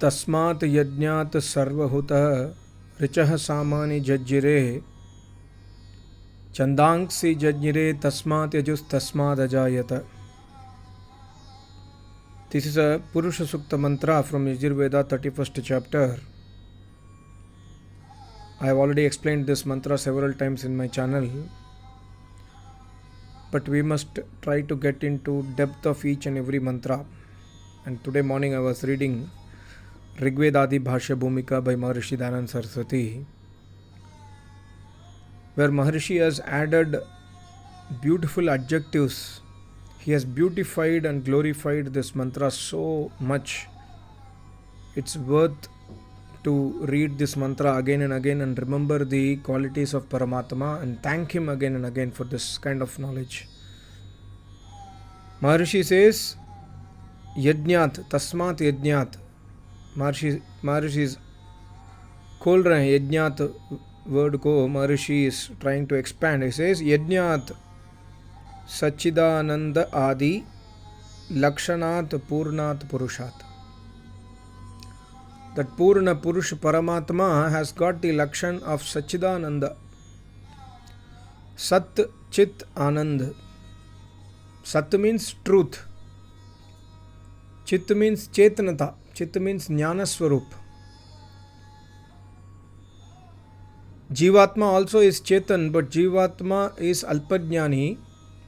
तस्मात् यज्ञात् सर्वहुतः ऋचः सामानि जज्जिरे चंदांसी जज्ञिरे तस्मात् यजुस्तस्माद् अजायत. This is a Purush Sukta Mantra from Yajurveda 31st chapter. I have already explained this mantra several times in my channel, but we must try to get into depth of each and every mantra. And today morning I was reading Rigvedadi Bhashya Bhumika by Maharishi Dayananda Saraswati, where Maharishi has added beautiful adjectives. He has beautified and glorified this mantra so much. It's worth to read this mantra again and again and remember the qualities of Paramatma and thank him again and again for this kind of knowledge. Maharishi says, Yajñat, Tasmat Yajñat. Maharishi is खोल रहे हैं यज्ञात word को. महर्षि is trying to expand. He says यज्ञात सच्चिदानंद आदि लक्षणात् पूर्णात् पुरुषात्. That Purna Purush Paramatma has got the lakshan of Sachidananda. Sat Chit Anand. Sat means truth. Chit means Chetanata. Chit means Jnana Swarup. Jivatma also is Chetan, but Jivatma is Alpajnani.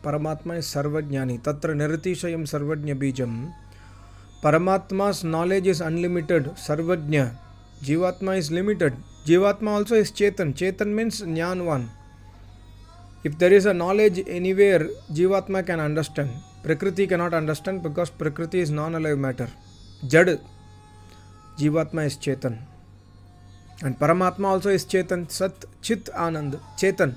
Paramatma is Sarvajnani. Tatra Niratishayam Sarvajna Bijam. Paramatma's knowledge is unlimited. Sarvajna. Jivatma is limited. Jivatma also is Chetan. Chetan means Jnanvan. If there is a knowledge anywhere, Jivatma can understand. Prakriti cannot understand because Prakriti is non-alive matter. Jad. Jivatma is Chetan. And Paramatma also is Chetan. Sat, Chit, Anand. Chetan.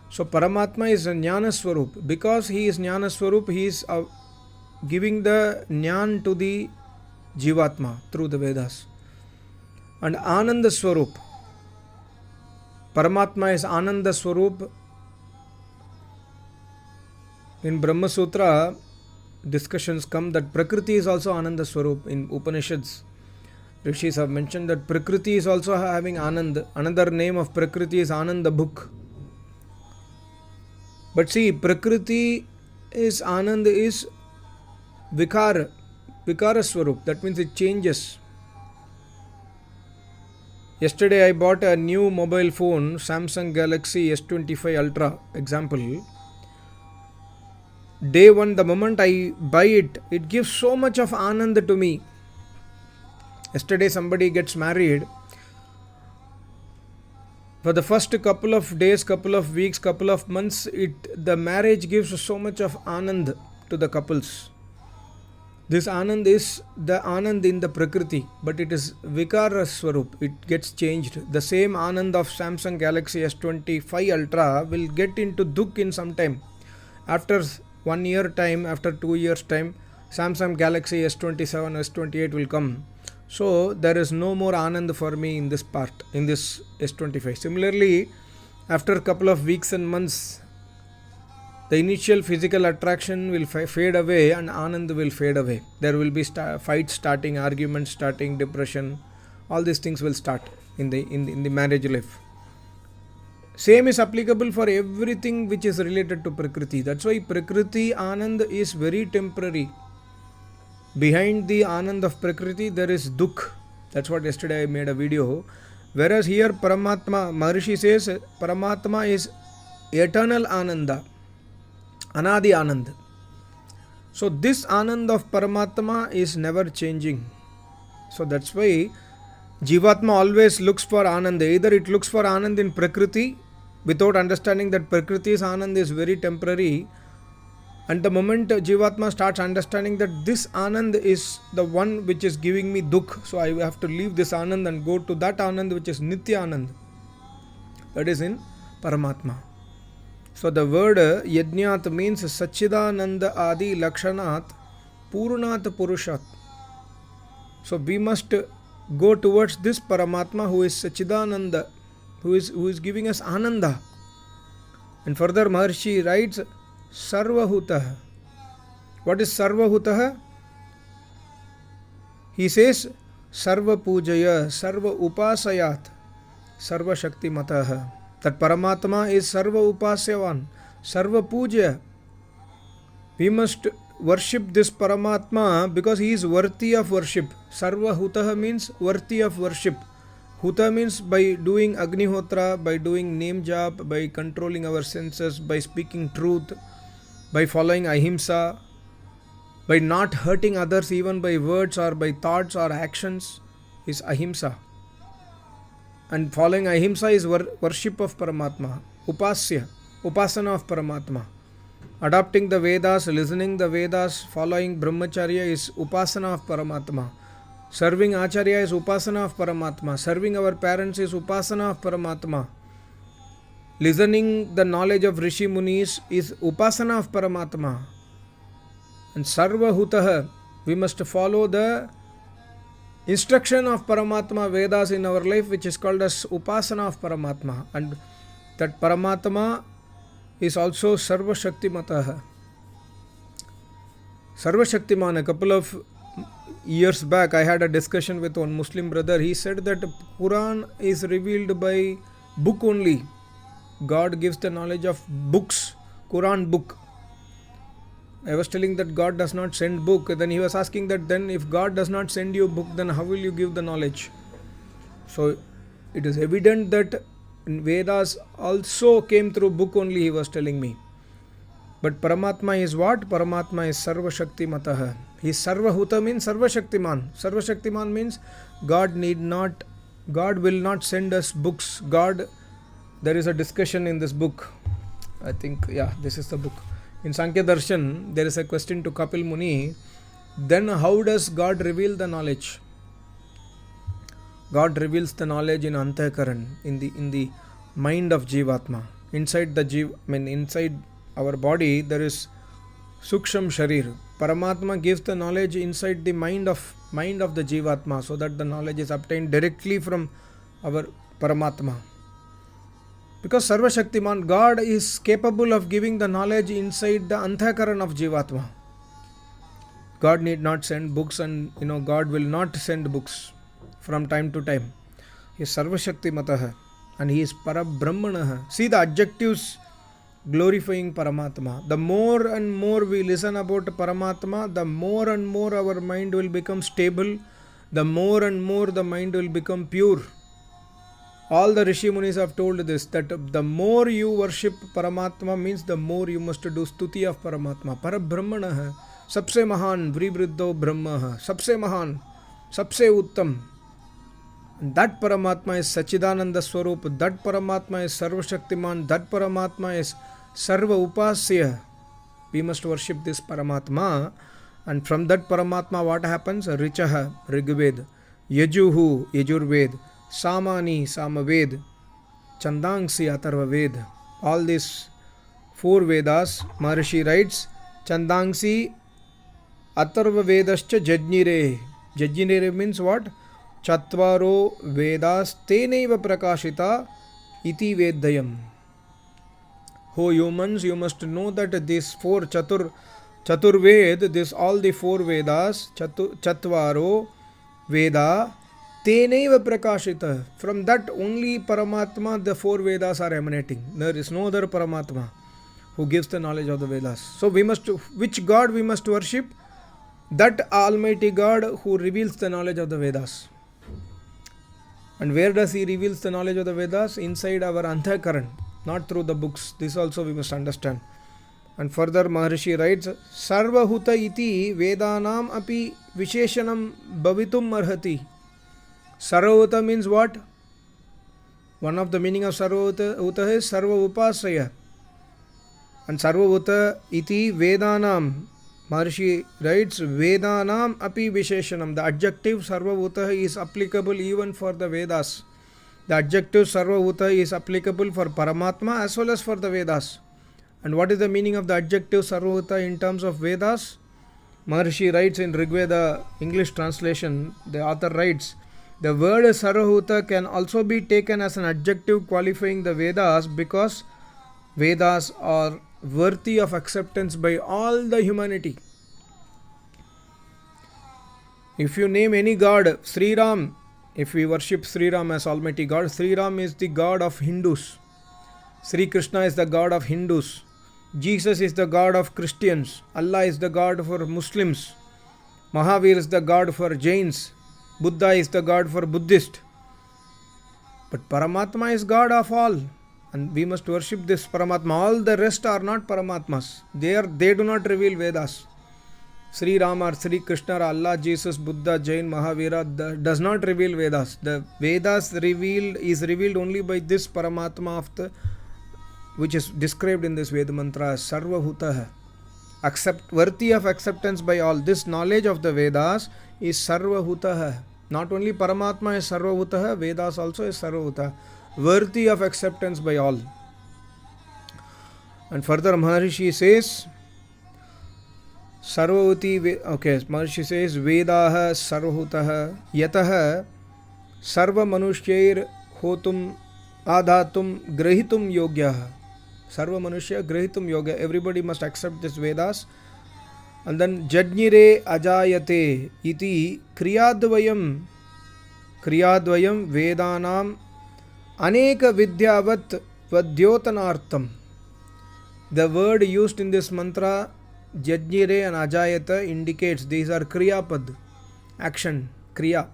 So Paramatma is a Jnana Swarup. Because he is Jnana Swarup, he is giving the Jnan to the Jivatma through the Vedas. And Ananda Swarup. Paramatma is Ananda Swarup. In Brahma Sutra, discussions come that Prakriti is also Ananda Swarup. In Upanishads, Rishis have mentioned that Prakriti is also having Anand. Another name of Prakriti is Ananda Book. But see, Prakriti is Anand is Vikara Swarup. That means it changes. Yesterday I bought a new mobile phone, Samsung Galaxy S25 Ultra, example. Day one, the moment I buy it, it gives so much of Anand to me. Yesterday somebody gets married. For the first couple of days, couple of weeks, couple of months, the marriage gives so much of Anand to the couples. This Anand is the Anand in the Prakriti, but it is Vikara Swarup. It gets changed. The same Anand of Samsung Galaxy S25 Ultra will get into Dukh in some time. After 1 year time, after 2 years time, Samsung Galaxy S27, S28 will come. So there is no more Anand for me in this part, in this S25. Similarly, after a couple of weeks and months, the initial physical attraction will fade away and Anand will fade away. There will be fights starting, arguments starting, depression. All these things will start in the marriage life. Same is applicable for everything which is related to Prakriti. That's why Prakriti Anand is very temporary. Behind the Anand of Prakriti, there is Dukh. That's what yesterday I made a video. Whereas here Paramatma, Maharishi says, Paramatma is eternal Ananda. Anadi Anand. So this Anand of Paramatma is never changing. So that's why Jivatma always looks for Anand. Either it looks for Anand in Prakriti, without understanding that Prakriti's Anand is very temporary. And the moment Jivatma starts understanding that this Anand is the one which is giving me Dukh, so I have to leave this Anand and go to that Anand which is Nitya Anand. That is in Paramatma. So the word Yajñat means Sachidananda Adi Lakshanat Purnat Purushat. So we must go towards this Paramatma who is Sachidananda, who is giving us Ananda. And further Maharishi writes Sarvahutah. What is Sarvahutah? He says Sarva Pujaya, Sarva Upasayat, Sarva Shakti Mataha. That Paramatma is Sarva Upasyavan, Sarva Puja. We must worship this Paramatma because he is worthy of worship. Sarva Hutaha means worthy of worship. Huta means by doing Agnihotra, by doing name jap, by controlling our senses, by speaking truth, by following ahimsa, by not hurting others even by words or by thoughts or actions is ahimsa. And following ahimsa is worship of Paramatma. Upasya, upasana of Paramatma. Adopting the Vedas, listening the Vedas, following Brahmacharya is upasana of Paramatma. Serving Acharya is upasana of Paramatma. Serving our parents is upasana of Paramatma. Listening the knowledge of Rishi Munis is upasana of Paramatma. And Sarva Hutaha, we must follow the instruction of Paramatma Vedas in our life, which is called as upasana of Paramatma. And that Paramatma is also Sarva Shakti Mataha. Sarva Shaktiman, a couple of years back, I had a discussion with one Muslim brother. He said that Quran is revealed by book only. God gives the knowledge of books, Quran book. I was telling that God does not send book. Then he was asking that then if God does not send you book, then how will you give the knowledge? So it is evident that Vedas also came through book only, he was telling me. But Paramatma is what? Paramatma is Sarva Shakti Mataha. He is Sarva Huta means Sarva Shaktiman. Sarva Shaktiman means God will not send us books. There is a discussion in this book. I think, this is the book. In Sankhya Darshan, there is a question to Kapil Muni. Then how does God reveal the knowledge? God reveals the knowledge in Antahkaran, in the mind of Jivatma. Inside our body there is Suksham Sharir. Paramatma gives the knowledge inside the mind of the Jivatma, so that the knowledge is obtained directly from our Paramatma. Because Sarva Shaktiman, God is capable of giving the knowledge inside the Antahkaran of Jivatma. God need not send books, and God will not send books from time to time. He is Sarva Shakti Mataha and he is Parabrahmanaha. See the adjectives glorifying Paramatma. The more and more we listen about Paramatma, the more and more our mind will become stable, the more and more the mind will become pure. All the Rishi Munis have told this, that the more you worship Paramatma means the more you must do stuti of Paramatma. Parabrahmanaha, sabse mahan, vribriddho brahmaha, sabse mahan, sabse uttam. That Paramatma is Sachidananda Swarup, that Paramatma is Sarva Shaktiman, that Paramatma is Sarva Upasya. We must worship this Paramatma, and from that Paramatma what happens? Richaha, Rigved, Yajuhu, Yajurved, Samani, Samaved, Chandangsi, Atharvaved. All these 4 Vedas, Maharishi writes, Chandangsi, Atharvavedascha Jajnire. Jajnire means what? Chatvaro Vedas tenaiva prakashita iti Veddayam. O humans, you must know that these 4 Chaturved, all the 4 Vedas, Chatvaro Veda tenaiva prakashita. From that only Paramatma the 4 Vedas are emanating. There is no other Paramatma who gives the knowledge of the Vedas. So which God we must worship? That Almighty God who reveals the knowledge of the Vedas. And where does he reveals the knowledge of the Vedas? Inside our Antahkaran, not through the books. This also we must understand. And further Maharishi writes, Sarvahuta iti Vedanam api Visheshanam Bhavitum Arhati. Sarvahuta means what? One of the meaning of Sarvahuta is Sarva Upasaya. And Sarvahuta iti Vedanam, Maharishi writes, Vedanam api Visheshanam. The adjective Sarvahuta is applicable even for the Vedas. The adjective Sarvahuta is applicable for Paramatma as well as for the Vedas. And what is the meaning of the adjective Sarvahuta in terms of Vedas? Maharishi writes in Rigveda English translation, the author writes, the word Sarvahuta can also be taken as an adjective qualifying the Vedas because Vedas are worthy of acceptance by all the humanity. If you name any god, Sri Ram, if we worship Sri Ram as Almighty God, Sri Ram is the god of Hindus. Sri Krishna is the god of Hindus. Jesus is the god of Christians. Allah is the god for Muslims. Mahavir is the god for Jains. Buddha is the god for Buddhist. But Paramatma is God of all. And we must worship this Paramatma. All the rest are not Paramatmas. They do not reveal Vedas. Sri Rama or Sri Krishna or Allah, Jesus, Buddha, Jain, Mahavira does not reveal Vedas. The Vedas is revealed only by this Paramatma of the, which is described in this Veda mantra as Sarvabhutaha. Worthy of acceptance by all. This knowledge of the Vedas is Sarvabhutaha. Not only Paramatma is Sarvabhutaha, Vedas also is Sarvabhutaha. Worthy of acceptance by all. And further Maharishi says, Maharishi says, Vedaha Sarvabhutaha Yataha Sarva Manushyair Hotum Adhatum Grahitum Yogyaha. Sarva Manushya Grahitum Yoga. Everybody must accept this Vedas. And then Jajnire Ajayate iti Kriyadvayam Vedanam Aneka Vidyavat Vadyotanartham. The word used in this mantra, Jajnire and Ajayata, indicates these are Kriyapad, action, Kriya.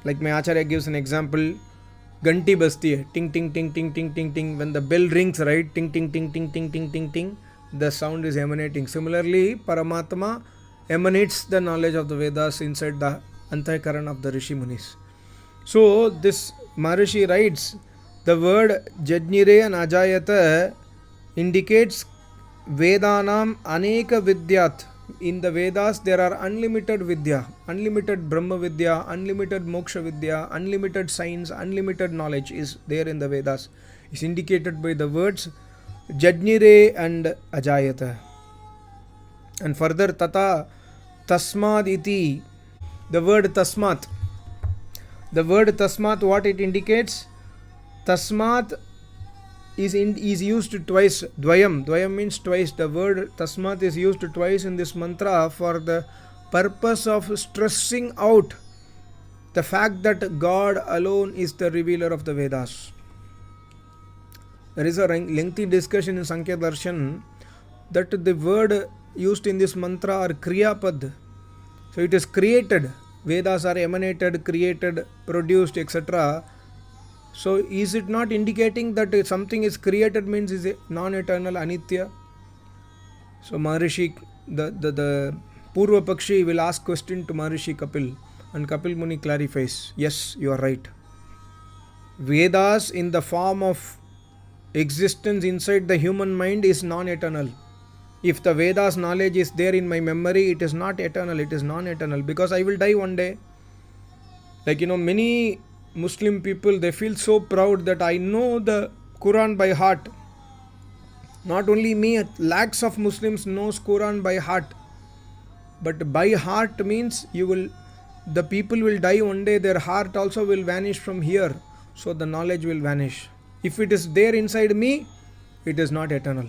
Like my Acharya gives an example, Ganti basti hai, ting ting ting ting ting ting ting. When the bell rings, right, ting ting ting ting ting ting ting ting, the sound is emanating. Similarly, Paramatma emanates the knowledge of the Vedas inside the Antahkarana of the Rishi Munis. So this Maharishi writes, the word Jajnire and Ajayata indicates Vedanam Aneka Vidyat. In the Vedas there are unlimited Vidya, unlimited Brahma Vidya, unlimited Moksha Vidya, unlimited science, unlimited knowledge is there in the Vedas. Is indicated by the words Jajnire and Ajayata. And further Tata Tasmad iti. The word Tasmat. The word Tasmat, what it indicates? Tasmat is used twice. Dvayam means twice. The word Tasmat is used twice in this mantra for the purpose of stressing out the fact that God alone is the revealer of the Vedas. There is a lengthy discussion in Sankhya Darshan that the word used in this mantra are Kriyapad. So it is created. Vedas are emanated, created, produced, etc. So is it not indicating that something is created means is non-eternal, anitya? So Maharishi, the Purva Pakshi will ask question to Maharishi Kapil, and Kapil Muni clarifies, yes, you are right. Vedas in the form of existence inside the human mind is non-eternal. If the Vedas knowledge is there in my memory, it is not eternal, it is non-eternal, because I will die one day. Like, many Muslim people, they feel so proud that I know the Quran by heart. Not only me, lakhs of Muslims knows Quran by heart. But by heart means the people will die one day, their heart also will vanish from here. So the knowledge will vanish. If it is there inside me, it is not eternal.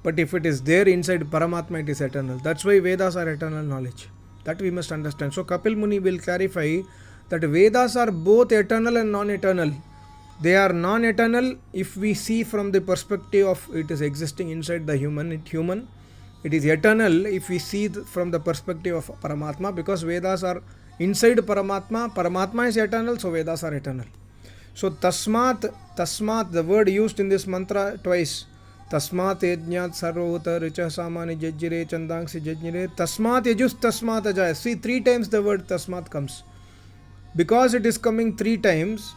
But if it is there inside Paramatma, it is eternal. That's why Vedas are eternal knowledge. That we must understand. So Kapil Muni will clarify that Vedas are both eternal and non-eternal. They are non-eternal if we see from the perspective of it is existing inside the human. It is eternal if we see from the perspective of Paramatma, because Vedas are inside Paramatma. Paramatma is eternal, so Vedas are eternal. So Tasmat, the word used in this mantra twice. Tasmat yajnat sarvota richa samani jajjire chandangsi jajnire. Tasmat yajus tasmat ajaya. See, 3 times the word Tasmat comes. Because it is coming 3 times,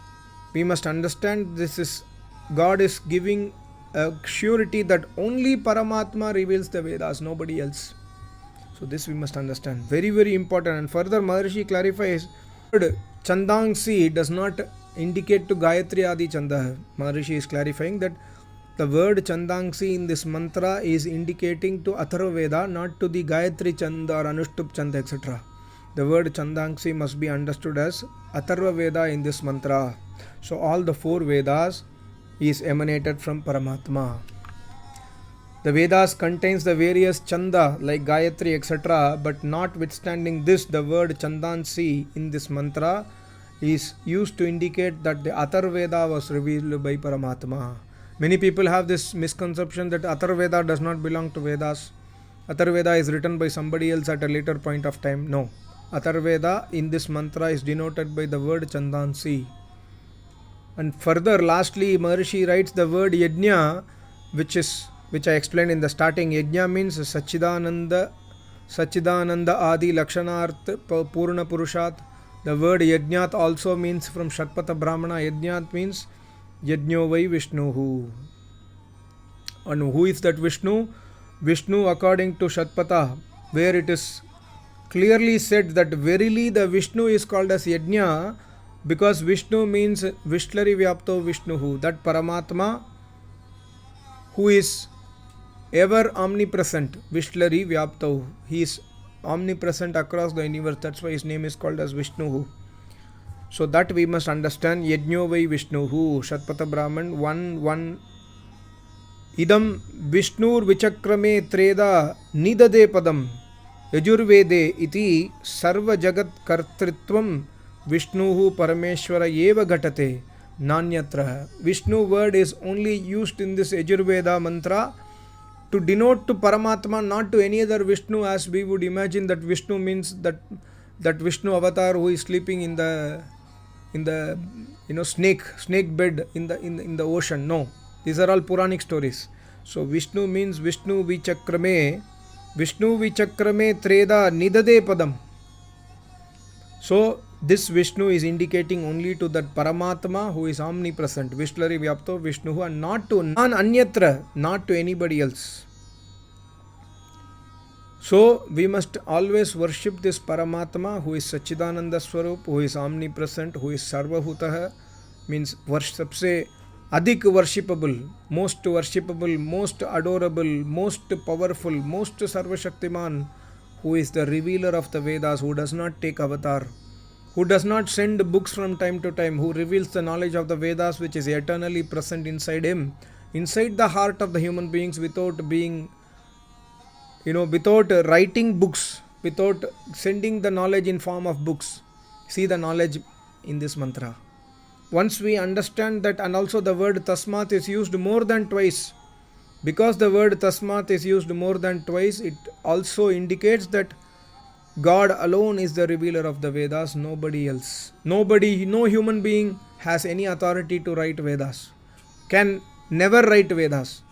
we must understand this is God is giving a surety that only Paramatma reveals the Vedas, nobody else. So this we must understand. Very, very important. And further Maharishi clarifies, word Chandangsi does not indicate to Gayatri Adi Chanda. Maharishi is clarifying that the word Chandangsi in this mantra is indicating to Atharva Veda, not to the Gayatri Chanda or Anushtup Chanda, etc. The word Chandangsi must be understood as Atharva Veda in this mantra. So all the 4 Vedas is emanated from Paramatma. The Vedas contains the various chanda like Gayatri etc. But notwithstanding this, the word Chandansi in this mantra is used to indicate that the Atharveda was revealed by Paramatma. Many people have this misconception that Atharveda does not belong to Vedas. Atharveda is written by somebody else at a later point of time. No. Atharveda in this mantra is denoted by the word Chandansi. And further, lastly, Maharishi writes the word Yajna, which I explained in the starting. Yajna means Sachidananda Adi Lakshanarth Purna Purushat. The word Yajnat also means from Shatpatha Brahmana. Yajnat means Yajno Vai Vishnuhu. And who is that Vishnu? Vishnu, according to Shatpatha, where it is clearly said that verily the Vishnu is called as Yajna because Vishnu means Vishlari Vyapto Vishnuhu, that Paramatma who is ever omnipresent. Vishlari Vyapto, he is omnipresent across the universe. That's why his name is called as Vishnuhu. So that we must understand. Yajno Vai Vishnuhu, Shatpatha Brahman 1:1. Idam Vishnur Vichakrame Treda Nidade Padam Yajurvede iti Sarva Jagat Kartritvam Vishnuhu Parameshwara Eva Ghatate Nanyatra. Vishnu word is only used in this Yajurveda mantra to denote to Paramatma, not to any other Vishnu, as we would imagine that Vishnu means that Vishnu avatar who is sleeping in the snake bed in the ocean. No, these are all Puranic stories. So Vishnu means Vishnu Vichakrame Treda Nidade Padam. So this Vishnu is indicating only to that Paramatma who is omnipresent, Vishlari Vyapto Vishnuhu, and not to Anyatra, not to anybody else. So we must always worship this Paramatma who is Sachidananda Swarup, who is omnipresent, who is Sarvabhutah, means sabse adhik worshipable, most adorable, most powerful, most Sarvashaktiman, who is the revealer of the Vedas, who does not take avatar, who does not send books from time to time, who reveals the knowledge of the Vedas which is eternally present inside him, inside the heart of the human beings, without writing books, without sending the knowledge in form of books. See the knowledge in this mantra. Once we understand that, and also the word Tasmat is used more than twice. Because the word Tasmat is used more than twice, it also indicates that God alone is the revealer of the Vedas, nobody else. No human being has any authority to write Vedas, can never write Vedas.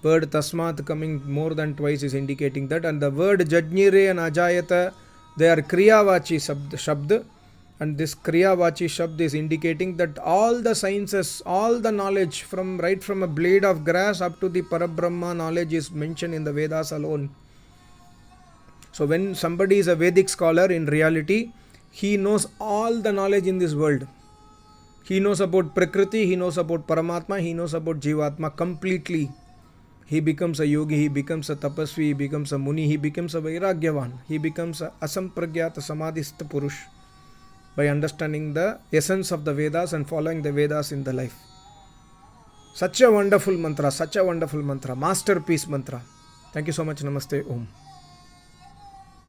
Word Tasmat coming more than twice is indicating that. And the word Jajnire and Ajayata, they are Kriyavachi Shabd. And this Kriyavachi Shabd is indicating that all the sciences, all the knowledge right from a blade of grass up to the Parabrahma knowledge is mentioned in the Vedas alone. So when somebody is a Vedic scholar, in reality, he knows all the knowledge in this world. He knows about Prakriti, he knows about Paramatma, he knows about Jivatma completely. He becomes a yogi, he becomes a tapasvi, he becomes a muni, he becomes a vairagyavan, he becomes a asampragyata samadhista purush by understanding the essence of the Vedas and following the Vedas in the life. Such a wonderful mantra, masterpiece mantra. Thank you so much. Namaste. Om.